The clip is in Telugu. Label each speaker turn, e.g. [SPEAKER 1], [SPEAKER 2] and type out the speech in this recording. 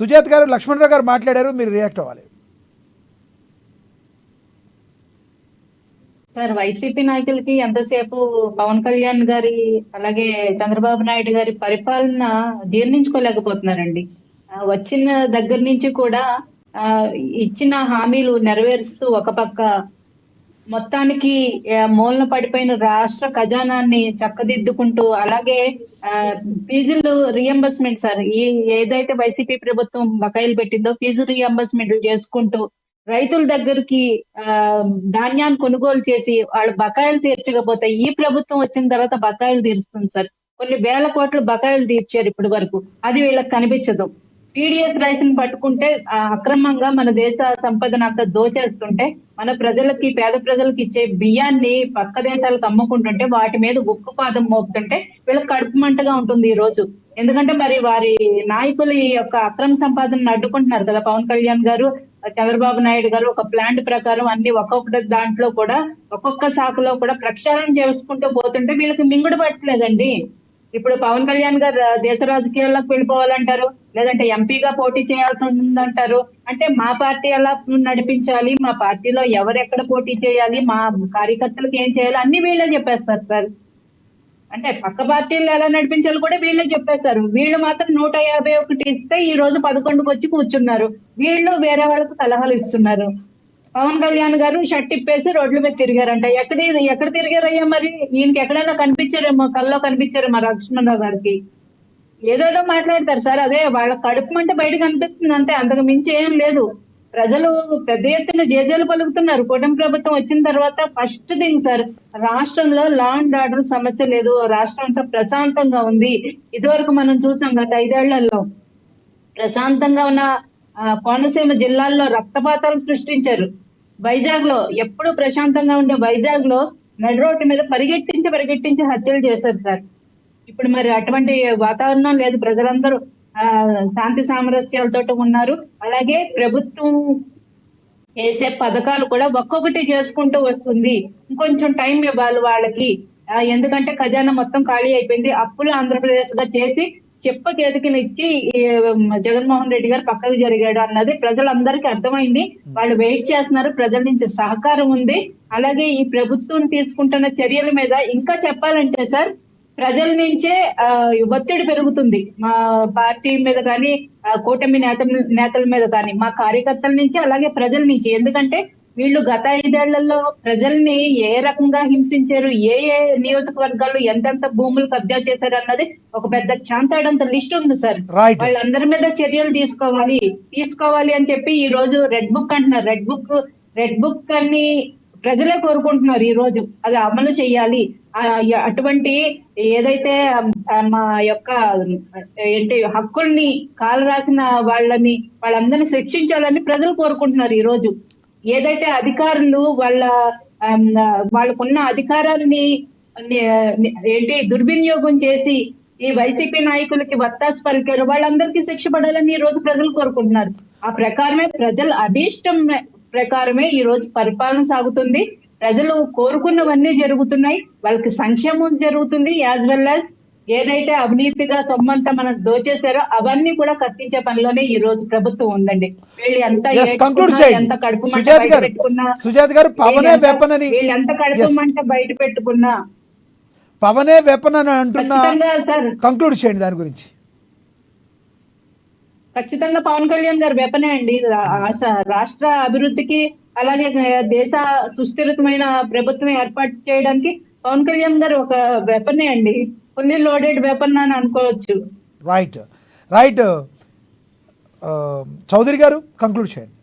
[SPEAKER 1] సుజాత్ గారు, లక్ష్మణరావు గారు మాట్లాడారు, మీరు రియాక్ట్ అవ్వాలి.
[SPEAKER 2] సార్, వైసీపీ నాయకులకి ఎంతసేపు పవన్ కళ్యాణ్ గారి అలాగే చంద్రబాబు నాయుడు గారి పరిపాలన జీర్ణించుకోలేకపోతున్నారండి. వచ్చిన దగ్గర నుంచి కూడా ఆ ఇచ్చిన హామీలు నెరవేరుస్తూ ఒక పక్క మొత్తానికి మూలన పడిపోయిన రాష్ట్ర ఖజానాన్ని చక్కదిద్దుకుంటూ, అలాగే ఫీజులు రియంబర్స్మెంట్ సార్, ఏదైతే వైసీపీ ప్రభుత్వం బకాయిలు పెట్టిందో ఫీజు రియంబర్స్మెంట్ చేసుకుంటూ రైతుల దగ్గరికి ధాన్యాన్ని కొనుగోలు చేసి వాళ్ళ బకాయిలు తీర్చకపోతే ఈ ప్రభుత్వం వచ్చిన తర్వాత బకాయిలు తీరుస్తుంది సార్. కొన్ని వేల కోట్ల బకాయిలు తీర్చారు ఇప్పటి వరకు, అది వీళ్ళకి కనిపించదు. టీడీఎస్ రైతుని పట్టుకుంటే అక్రమంగా మన దేశ సంపదను అంతా దోచేస్తుంటే, మన ప్రజలకి, పేద ప్రజలకి ఇచ్చే బియ్యాన్ని పక్క దేశాలకు అమ్ముకుంటుంటే వాటి మీద ఉక్కుపాదం మోపుతుంటే వీళ్ళకి కడుపు మంటగా ఉంటుంది ఈ రోజు. ఎందుకంటే మరి వారి నాయకులు ఈ యొక్క అక్రమ సంపాదనను అడ్డుకుంటున్నారు కదా. పవన్ కళ్యాణ్ గారు, చంద్రబాబు నాయుడు గారు ఒక ప్లాంట్ ప్రకారం అన్ని ఒక్కొక్క దాంట్లో కూడా ఒక్కొక్క శాఖలో కూడా ప్రక్షాళన చేసుకుంటూ పోతుంటే వీళ్ళకి మింగుడు పట్టలేదండి. ఇప్పుడు పవన్ కళ్యాణ్ గారు దేశ రాజకీయాల్లోకి వెళ్ళిపోవాలంటారు, లేదంటే ఎంపీగా పోటీ చేయాల్సి ఉందంటారు. అంటే మా పార్టీ ఎలా నడిపించాలి, మా పార్టీలో ఎవరెక్కడ పోటీ చేయాలి, మా కార్యకర్తలకు ఏం చేయాలి అన్ని వీళ్ళే చెప్పేస్తారు సార్. అంటే పక్క పార్టీలు ఎలా నడిపించాలి కూడా వీళ్ళే చెప్పేస్తారు. వీళ్ళు మాత్రం 151 ఇస్తే ఈ రోజు 11కు వచ్చి కూర్చున్నారు. వీళ్ళు వేరే వాళ్ళకు సలహాలు ఇస్తున్నారు. పవన్ కళ్యాణ్ గారు షర్ట్ ఇప్పేసి రోడ్ల మీద తిరిగారంట. ఎక్కడ తిరిగారయ్యా మరి? ఈయనకి ఎక్కడైనా కనిపించారేమో, కల్లో కనిపించారేమో లక్ష్మణరావు గారికి. ఏదేదో మాట్లాడతారు సార్, అదే వాళ్ళ కడుపు మంటే బయట కనిపిస్తుంది అంతే, అంతకు మించి ఏం లేదు. ప్రజలు పెద్ద ఎత్తున జేజేలు పలుకుతున్నారు. కూటమి ప్రభుత్వం వచ్చిన తర్వాత ఫస్ట్ థింగ్ సార్, రాష్ట్రంలో లా అండ్ ఆర్డర్ సమస్య లేదు, రాష్ట్రం అంతా ప్రశాంతంగా ఉంది. ఇదివరకు మనం చూసాం గత 5 ఏళ్లలో ప్రశాంతంగా ఉన్న కోనసీమ జిల్లాల్లో రక్తపాతాలు సృష్టించారు. వైజాగ్ లో ఎప్పుడు ప్రశాంతంగా ఉండే వైజాగ్ లో నడి రోడ్డు మీద పరిగెట్టించి హత్యలు చేశారు సార్. ఇప్పుడు మరి అటువంటి వాతావరణం లేదు. ప్రజలందరూ శాంతి సామరస్యాలతో ఉన్నారు. అలాగే ప్రభుత్వం చేసే పథకాలు కూడా ఒక్కొక్కటి చేసుకుంటూ వస్తుంది. ఇంకొంచెం టైం ఇవ్వాలి వాళ్ళకి, ఎందుకంటే ఖజానా మొత్తం ఖాళీ అయిపోయింది. అప్పులు ఆంధ్రప్రదేశ్ గా చేసి చెప్ప చేతికినిచ్చి జగన్మోహన్ రెడ్డి గారు పక్కకు జరిగాడు అన్నది ప్రజలందరికీ అర్థమైంది. వాళ్ళు వెయిట్ చేస్తున్నారు. ప్రజల నుంచి సహకారం ఉంది. అలాగే ఈ ప్రభుత్వం తీసుకుంటున్న చర్యల మీద ఇంకా చెప్పాలంటే సార్, ప్రజల నుంచే ఒత్తిడి పెరుగుతుంది మా పార్టీ మీద కానీ, కూటమి నేతల మీద కానీ, మా కార్యకర్తల నుంచి, అలాగే ప్రజల నుంచి. ఎందుకంటే వీళ్ళు గత 5 ఏళ్లలో ప్రజల్ని ఏ రకంగా హింసించారు, ఏ నియోజకవర్గాల్లో ఎంతెంత భూములు కబ్జా చేశారు అన్నది ఒక పెద్ద చాంతాడంత లిస్ట్ ఉంది సార్. వాళ్ళందరి మీద చర్యలు తీసుకోవాలి అని చెప్పి ఈ రోజు రెడ్ బుక్ అంటున్నారు. రెడ్ బుక్ అని ప్రజలే కోరుకుంటున్నారు. ఈ రోజు అది అమలు చేయాలి. అటువంటి ఏదైతే మా యొక్క హక్కుల్ని కాలు రాసిన వాళ్ళందరినీ శిక్షించాలని ప్రజలు కోరుకుంటున్నారు. ఈ రోజు ఏదైతే అధికారులు వాళ్ళకున్న అధికారాలని దుర్వినియోగం చేసి ఈ వైసీపీ నాయకులకి వత్తాసు పలికారు, వాళ్ళందరికీ శిక్ష పడాలని ఈ రోజు ప్రజలు కోరుకుంటున్నారు. ఆ ప్రకారమే ప్రజల అభీష్టం ప్రకారమే ఈ రోజు పరిపాలన సాగుతుంది. ప్రజలు కోరుకున్నవన్నీ జరుగుతున్నాయి. వాళ్ళకి సంక్షేమం జరుగుతుంది. యాజ్ వెల్ యాజ్ ఏదైతే అవినీతిగా సొమ్మంతా మనం దోచేశారో అవన్నీ కూడా కట్టించే పనిలోనే ఈ రోజు ప్రభుత్వం ఉందండి. వీళ్ళు ఎంత కడుపు మంట బయట పెట్టుకున్నా
[SPEAKER 1] పవనే వెపన్ అని అంటున్నా, కంక్లూడ్ చేయండి దాని గురించి.
[SPEAKER 2] ఖచ్చితంగా పవన్ కళ్యాణ్ గారు వెపనే అండి. రాష్ట్ర అభివృద్ధికి, అలాగే దేశ సుస్థిరమైన ప్రభుత్వం ఏర్పాటు చేయడానికి పవన్ కళ్యాణ్ గారు ఒక వెపనే అండి. ఫుల్లీ లోడెడ్ వెపన్ అని అనుకోవచ్చు.
[SPEAKER 1] రైట్ చౌదరి గారు, కంక్లూడ్ చేయండి.